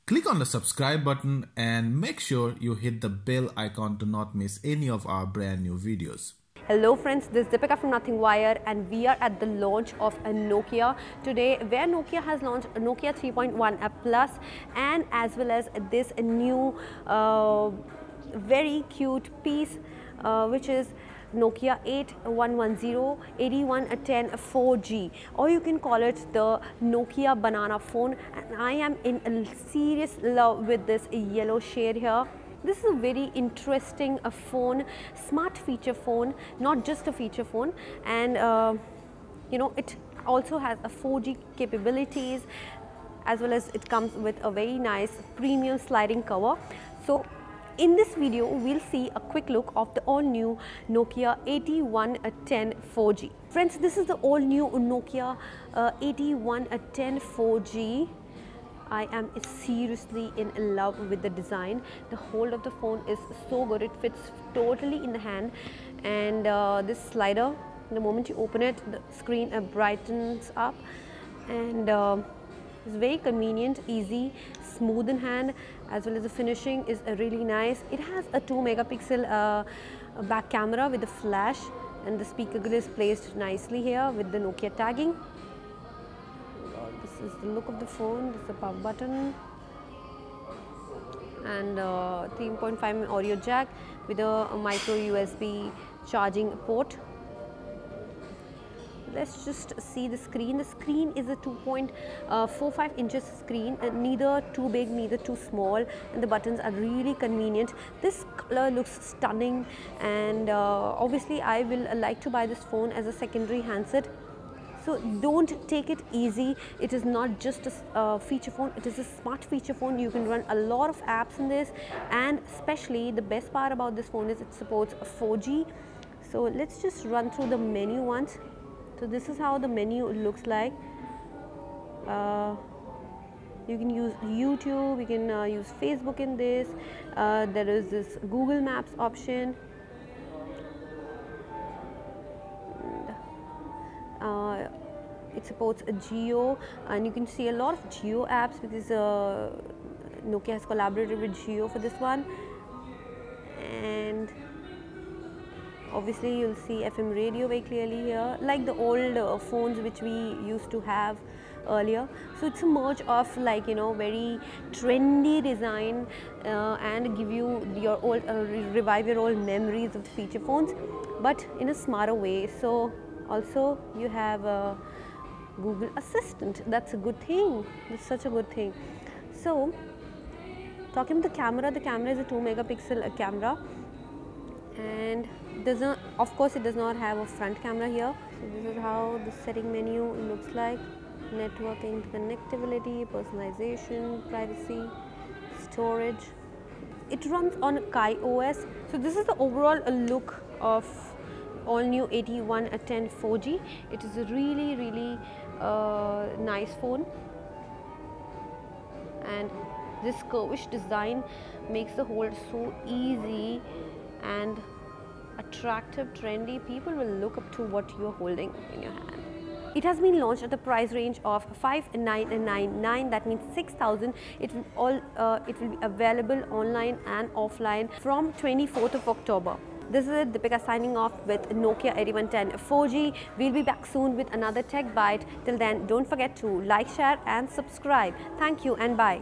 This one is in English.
Click on the subscribe button and make sure you hit the bell icon to not miss any of our brand new videos. Hello friends, this is Deepika from Nothing Wire and we are at the launch of a Nokia today, where Nokia has launched a Nokia 3.1 Plus and as well as this new very cute piece which is Nokia 8110 8110 4G, or you can call it the Nokia banana phone, and I am in a serious love with this yellow shade here. This is a very interesting phone, smart feature phone, not just a feature phone, and it also has a 4G capabilities, as well as it comes with a very nice premium sliding cover. So in this video, we'll see a quick look of the all new Nokia 8110 4G. Friends, this is the all new Nokia 8110 4G. I am seriously in love with the design. The hold of the phone is so good. It fits totally in the hand, and this slider, the moment you open it, the screen brightens up, and it's very convenient, easy, smooth in hand, as well as the finishing is really nice. It has a 2 megapixel back camera with a flash, and the speaker grill is placed nicely here with the Nokia tagging. This is the look of the phone. This is the power button and 3.5mm audio jack with a micro USB charging port. Let's just see the screen. The screen is a 2.45 inches screen, neither too big, neither too small, and the buttons are really convenient. This color looks stunning, and obviously I will like to buy this phone as a secondary handset. So don't take it easy. It is not just a feature phone, it is a smart feature phone. You can run a lot of apps in this, and especially the best part about this phone is it supports 4G. So let's just run through the menu once. So this is how the menu looks like. You can use YouTube, you can use Facebook in this. There is this Google Maps option. It supports a Geo, and you can see a lot of Geo apps because Nokia has collaborated with Geo for this one. And obviously you'll see FM radio very clearly here, like the old phones which we used to have earlier. So it's a merge of very trendy design and give you your old revive your old memories of the feature phones, but in a smarter way. So also you have a Google Assistant. That's a good thing. That's such a good thing. So talking about the camera is a 2 megapixel camera, and of course it does not have a front camera here. So this is how the setting menu looks like: networking, connectivity, personalization, privacy, storage. It runs on Kai OS. So this is the overall look of all new 8110 4G. It is a really nice phone, and this curvish design makes the hold so easy and attractive, trendy. People will look up to what you're holding in your hand. It has been launched at the price range of 5,999, that means 6,000. It will be available online and offline from 24th of October. This is Deepika signing off with Nokia 8110 4G. We'll be back soon with another tech bite. Till then, don't forget to like, share and subscribe. Thank you and bye.